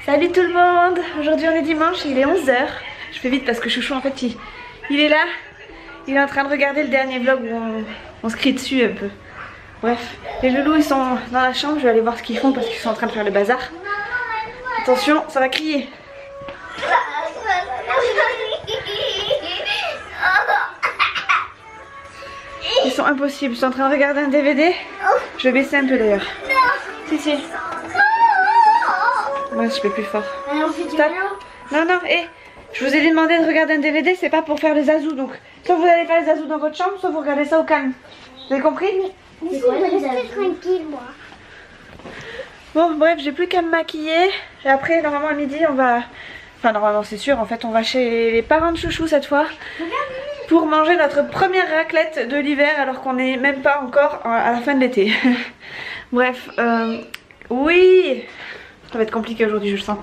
Salut tout le monde. Aujourd'hui on est dimanche, il est 11 h. Je fais vite parce que Chouchou en fait il est là. Il est en train de regarder le dernier vlog où on se crie dessus un peu. Bref, les loulous ils sont dans la chambre, je vais aller voir ce qu'ils font parce qu'ils sont en train de faire le bazar. Attention, ça va crier. Ils sont impossibles, ils sont en train de regarder un DVD. Je vais baisser un peu d'ailleurs. Si. Moi je fais plus fort. Stop. Non, je vous ai demandé de regarder un DVD, c'est pas pour faire les azous. Donc, soit vous allez faire les azous dans votre chambre, soit vous regardez ça au calme. Vous avez compris? C'est quoi les azous? Tranquille, moi. Bon, bref, j'ai plus qu'à me maquiller. Et après, normalement à midi, on va... Enfin, normalement, c'est sûr, en fait, on va chez les parents de Chouchou cette fois. Pour manger notre première raclette de l'hiver, alors qu'on n'est même pas encore à la fin de l'été. Bref, oui, ça va être compliqué aujourd'hui, je le sens.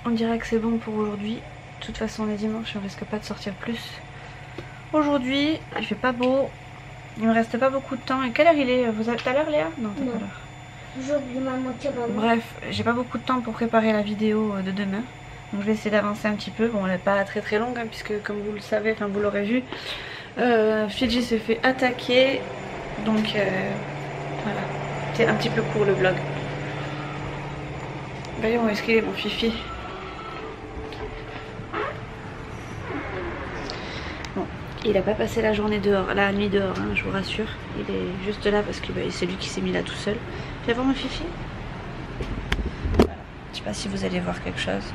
On dirait que c'est bon pour aujourd'hui. De toute façon on est dimanche, on risque pas de sortir plus. Aujourd'hui, il fait pas beau. Il me reste pas beaucoup de temps. Et quelle heure il est? Vous avez tout à l'heure Léa? Non, t'as pas l'heure. J'oublie ma moitié. Bref, j'ai pas beaucoup de temps pour préparer la vidéo de demain. Donc je vais essayer d'avancer un petit peu. Bon, elle n'est pas très longue hein, puisque comme vous le savez, enfin vous l'aurez vu, Fidji se fait attaquer. Donc voilà, c'est un petit peu court le vlog. Voyons où est-ce qu'il est mon Fifi? Il n'a pas passé la journée dehors, la nuit dehors, hein, je vous rassure. Il est juste là parce que c'est lui qui s'est mis là tout seul. Viens voir mon Fifi. Voilà. Je sais pas si vous allez voir quelque chose.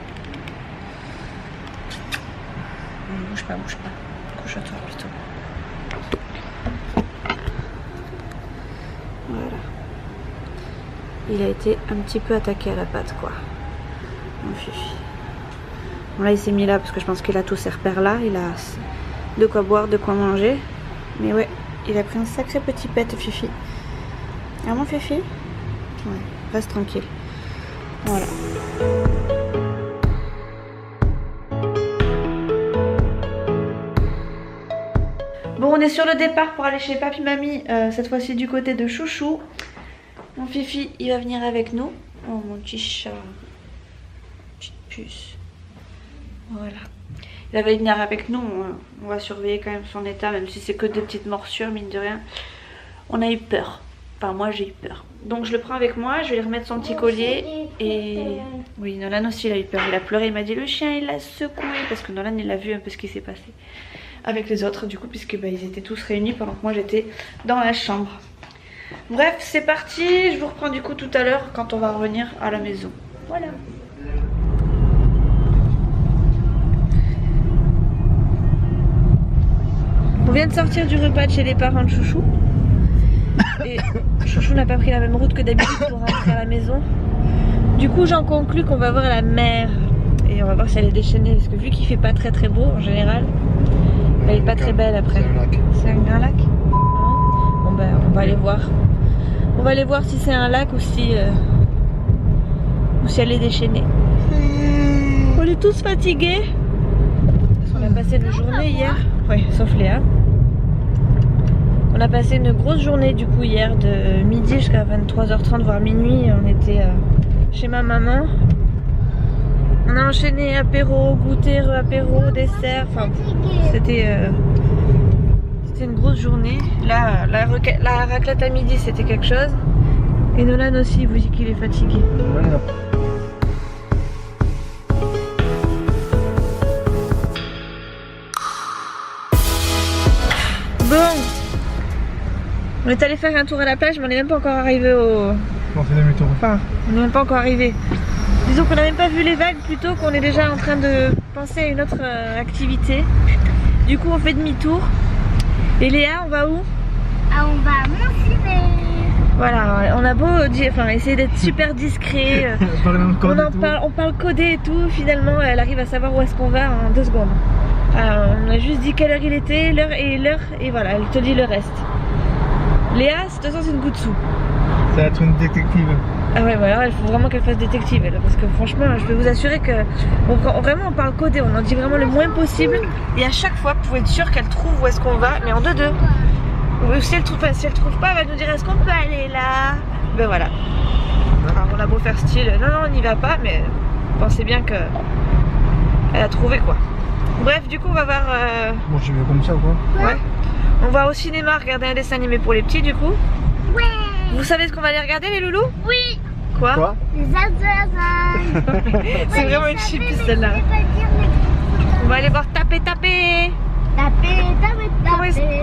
Bouge pas. Couche-toi plutôt. Voilà. Il a été un petit peu attaqué à la patte quoi. Mon Fifi. Bon là il s'est mis là parce que je pense qu'il a tous ses repères là. Il a de quoi boire, de quoi manger. Mais ouais, il a pris un sacré petit pet Fifi. Ah mon Fifi? Ouais, reste tranquille. Voilà. Bon, on est sur le départ pour aller chez Papy Mamie, cette fois-ci du côté de Chouchou. Mon Fifi, il va venir avec nous. Oh mon petit chat. Petite puce. Voilà. Il va venir avec nous, on va surveiller quand même son état, même si c'est que des petites morsures, mine de rien. On a eu peur, enfin moi j'ai eu peur. Donc je le prends avec moi, je vais lui remettre son petit collier. Et oui, Nolan aussi il a eu peur, il a pleuré, il m'a dit le chien il l'a secoué. Parce que Nolan il a vu un peu ce qui s'est passé avec les autres du coup, puisque ils étaient tous réunis pendant que moi j'étais dans la chambre. Bref, c'est parti, je vous reprends du coup tout à l'heure quand on va revenir à la maison. Voilà. On vient de sortir du repas de chez les parents de Chouchou. Et Chouchou n'a pas pris la même route que d'habitude pour rentrer à la maison. Du coup j'en conclus qu'on va voir la mer. Et on va voir si elle est déchaînée. Parce que vu qu'il fait pas très beau en général, elle est pas très belle après. C'est un lac. C'est un lac? Bon ben on va aller voir. On va aller voir si c'est un lac ou si elle est déchaînée. On est tous fatigués. On a passé une journée hier. Ouais, sauf Léa. On a passé une grosse journée du coup hier de midi jusqu'à 23h30 voire minuit. On était chez ma maman. On a enchaîné apéro, goûter, apéro, dessert. Enfin, c'était une grosse journée. Là, la raclette à midi c'était quelque chose. Et Nolan aussi, il vous dit qu'il est fatigué. Bon, on est allé faire un tour à la plage, mais on n'est même pas encore arrivé au... On fait demi-tour. Enfin, on n'est même pas encore arrivé. Disons qu'on n'a même pas vu les vagues, plutôt qu'on est déjà en train de pensé à une autre activité. Du coup on fait demi-tour. Et Léa, on va où? Ah, on va à Montcivet. Voilà, on a beau dire, enfin, essayer d'être super discret. On parle codé et tout. Finalement, elle arrive à savoir où est-ce qu'on va en 2 secondes. On a juste dit quelle heure il était, l'heure, et voilà, elle te dit le reste. Léa, de toute façon, c'est une goutte sous. Ça va être une détective. Ah ouais, voilà, il faut vraiment qu'elle fasse détective, elle, parce que franchement, je peux vous assurer que vraiment on parle codé, on en dit vraiment le moins possible. Et à chaque fois, vous pouvez être sûr qu'elle trouve où est-ce qu'on va, mais en 2-2. Ou si elle trouve pas, elle va nous dire est-ce qu'on peut aller là. Ben voilà. Alors on a beau faire style, non on n'y va pas, mais pensez bien que elle a trouvé quoi. Bref, du coup on va voir. Bon, j'y vais comme ça quoi. Ouais. On va au cinéma regarder un dessin animé pour les petits du coup. Ouais. Vous savez ce qu'on va aller regarder les loulous? Oui. Quoi? Les Azazas. C'est vraiment une chipie celle-là. On va aller voir taper.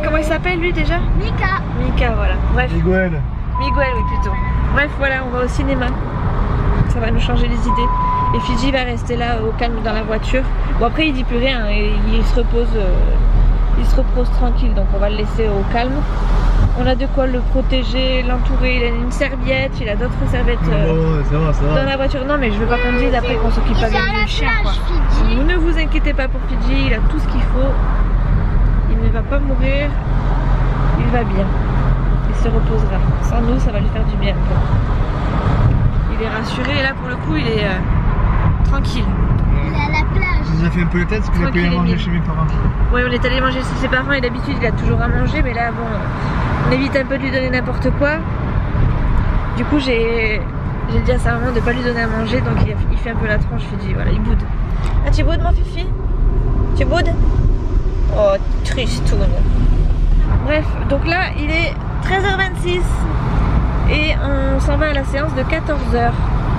Comment il s'appelle lui déjà? Mika, voilà. Bref. Miguel, oui plutôt. Bref, voilà, on va au cinéma. Ça va nous changer les idées. Et Fidji va rester là au calme dans la voiture. Bon après il dit plus rien, hein, et il se repose tranquille, donc on va le laisser au calme. On a de quoi le protéger, l'entourer, il a une serviette, il a d'autres serviettes ça va. dans la voiture. Non mais je veux pas qu'on dise après qu'on s'occupe pas bien du chien quoi. Vous ne vous inquiétez pas pour Fidji, il a tout ce qu'il faut. Il ne va pas mourir, il va bien, il se reposera. Sans nous, ça va lui faire du bien. Il est rassuré et là pour le coup, il est tranquille. Il est à la plage. Tu nous as fait un peu la tête parce qu'il a pu aller manger chez mes parents. Oui, on est allé manger chez ses parents et d'habitude il a toujours à manger, mais là bon, on évite un peu de lui donner n'importe quoi. Du coup, j'ai dit à sa maman de ne pas lui donner à manger, donc il fait un peu la tronche. Je lui dis voilà, il boude. Ah, tu boudes mon fifi? Tu boudes? Oh, tristoun. Bref, donc là, il est 13h26 et on s'en va à la séance de 14h.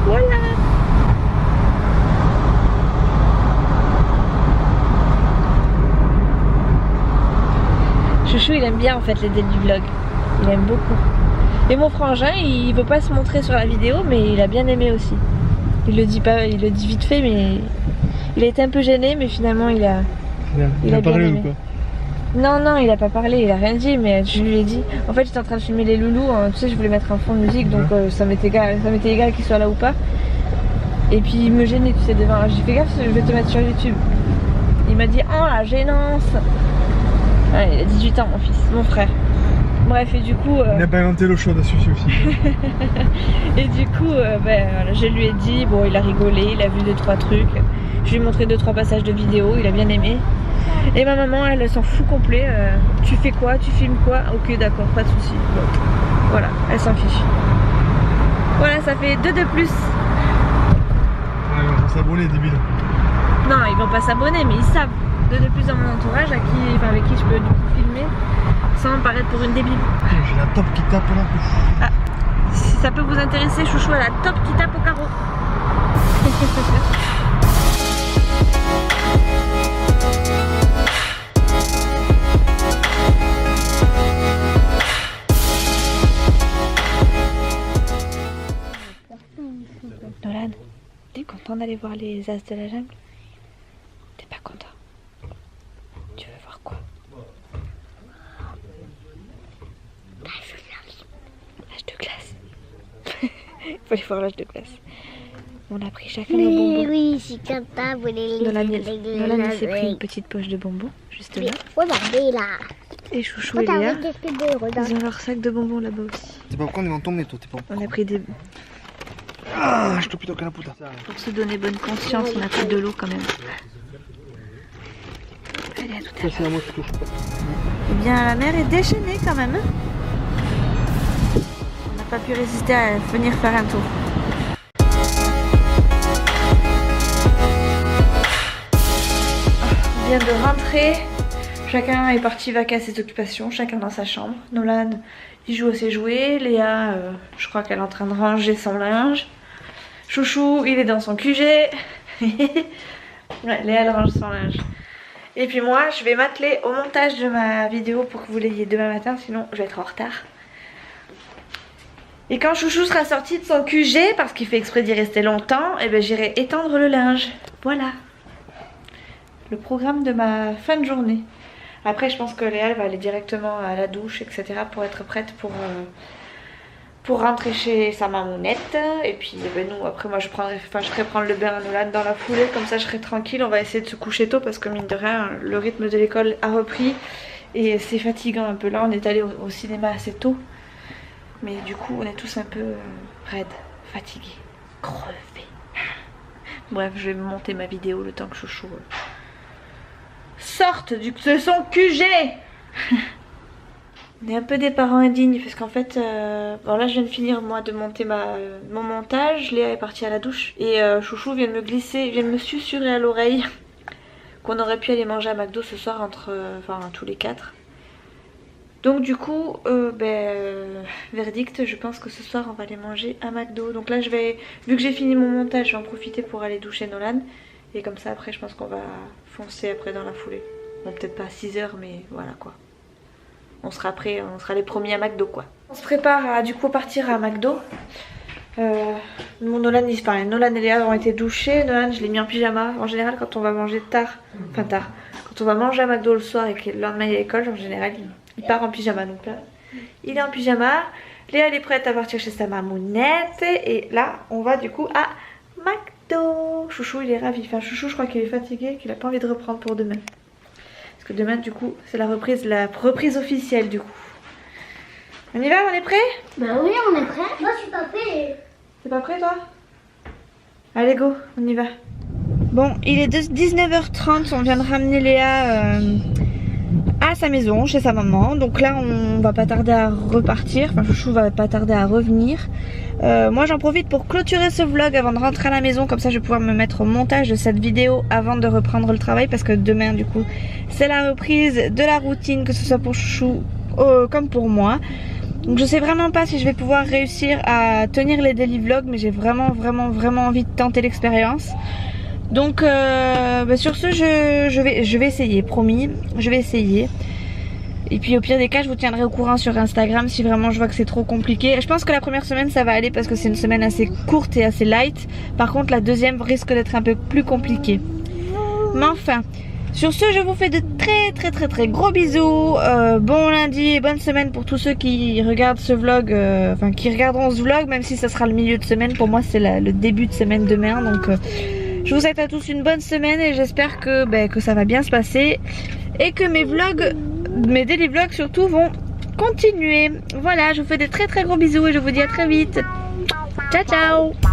Voilà. Chouchou, il aime bien en fait les dates du vlog. Il aime beaucoup. Et mon frangin, il veut pas se montrer sur la vidéo, mais il a bien aimé aussi. Il le dit pas, il le dit vite fait, mais il a été un peu gêné, mais finalement il a bien parlé aimé. ou quoi? Non, il a pas parlé, il a rien dit, mais je lui ai dit. En fait, j'étais en train de filmer les loulous, hein, tu sais, je voulais mettre un fond de musique, donc ça m'était égal qu'il soit là ou pas. Et puis il me gênait, tu sais, devant. J'ai fait gaffe, je vais te mettre sur YouTube. Il m'a dit oh la gênance. Ah, il a 18 ans, mon fils, mon frère. Bref, et du coup. Il n'a pas inventé l'eau chaude à sucer aussi. Et du coup, voilà, je lui ai dit, bon, il a rigolé, il a vu 2-3 trucs. Je lui ai montré 2-3 passages de vidéo, il a bien aimé. Et ma maman, elle s'en fout complet. Tu fais quoi? Tu filmes quoi? Ok, d'accord, pas de soucis. Bon, voilà, elle s'en fiche. Voilà, ça fait 2 de plus. Ouais, ils vont s'abonner, débiles. Non, ils vont pas s'abonner, mais ils savent. 2 de plus dans mon entourage avec qui je peux du coup filmer sans me paraître pour une débile. J'ai la top qui tape là. Ah, si ça peut vous intéresser, Chouchou a la top qui tape au carreau. Nolan, t'es content d'aller voir les As de la jungle? T'es pas content? Tu veux voir quoi? L'âge de glace. Il faut aller voir l'âge de glace. On a pris chacun nos bonbons. Oui, c'est comme ça. Nolan s'est pris une petite poche de bonbons, juste là. Regardez là. Et Chouchou et Léa, Regarde. ils ont leur sac de bonbons là-bas aussi. T'es pas pourquoi on est en tomber toi, t'es pas. On a pris des... Ah, je te plutôt que la puta. Pour se donner bonne conscience, on a pris de l'eau quand même. Allez, à tout à l'heure. C'est à moi qui touche pas. Eh bien, la mer est déchaînée quand même. On n'a pas pu résister à venir faire un tour. On vient de rentrer. Chacun est parti vaquer à ses occupations, chacun dans sa chambre. Nolan, il joue à ses jouets. Léa, je crois qu'elle est en train de ranger son linge. Chouchou, il est dans son QG. Ouais, Léa, elle range son linge. Et puis moi, je vais m'atteler au montage de ma vidéo pour que vous l'ayez demain matin, sinon je vais être en retard. Et quand Chouchou sera sorti de son QG, parce qu'il fait exprès d'y rester longtemps, eh ben, j'irai étendre le linge. Voilà. le programme de ma fin de journée. Après je pense que Léa elle va aller directement à la douche etc. pour être prête pour rentrer chez sa mamounette. Et puis ben, nous après moi je ferai prendre le bain à Nolan dans la foulée, comme ça je serai tranquille. On va essayer de se coucher tôt parce que mine de rien le rythme de l'école a repris et c'est fatigant un peu. Là on est allé au cinéma assez tôt, mais du coup on est tous un peu raides, fatigués, crevés. Bref, je vais monter ma vidéo le temps que Chouchou sorte de son QG. On est un peu des parents indignes parce qu'en fait, bon là je viens de finir moi de monter mon montage. Léa est partie à la douche et Chouchou vient de me glisser, vient de me susurrer à l'oreille qu'on aurait pu aller manger à McDo ce soir enfin tous les 4. Donc du coup, verdict, je pense que ce soir on va aller manger à McDo. Donc là vu que j'ai fini mon montage, je vais en profiter pour aller doucher Nolan. Et comme ça après je pense qu'on va foncer après dans la foulée. Bon peut-être pas à 6 h mais voilà quoi. On sera prêts, on sera les premiers à McDo quoi. On se prépare à du coup partir à McDo. Nolan et Léa ont été douchés. Nolan je l'ai mis en pyjama. En général quand on va manger tard, quand on va manger à McDo le soir et que le lendemain il y a l'école, en général il part en pyjama. Donc là il est en pyjama. Léa elle est prête à partir chez sa mamounette. Et là on va du coup à McDo. Chouchou il est ravi. Enfin Chouchou je crois qu'il est fatigué, qu'il a pas envie de reprendre pour demain. Parce que demain du coup c'est la reprise officielle du coup. On y va, on est prêt? Bah oui, on est prêt. Moi je suis pas prêt. T'es pas prêt toi? Allez go, on y va. Bon, il est 19h30, on vient de ramener Léa à sa maison, chez sa maman. Donc là on va pas tarder à repartir, enfin Chouchou va pas tarder à revenir. Moi j'en profite pour clôturer ce vlog avant de rentrer à la maison, comme ça je vais pouvoir me mettre au montage de cette vidéo avant de reprendre le travail. Parce que demain du coup c'est la reprise de la routine, que ce soit pour Chouchou comme pour moi. Donc je sais vraiment pas si je vais pouvoir réussir à tenir les daily vlogs, mais j'ai vraiment envie de tenter l'expérience. Donc sur ce je vais essayer, promis, je vais essayer. Et puis au pire des cas je vous tiendrai au courant sur Instagram si vraiment je vois que c'est trop compliqué. Je pense que la première semaine ça va aller parce que c'est une semaine assez courte et assez light. Par contre la deuxième risque d'être un peu plus compliquée. Mais enfin, sur ce je vous fais de très gros bisous. Bon lundi et bonne semaine pour tous ceux qui regardent ce vlog, enfin qui regarderont ce vlog, même si ça sera le milieu de semaine. Pour moi c'est le début de semaine demain. Donc je vous souhaite à tous une bonne semaine et j'espère que ça va bien se passer. Et que mes daily vlogs surtout vont continuer. Voilà, je vous fais des très gros bisous et je vous dis à très vite. Ciao ciao.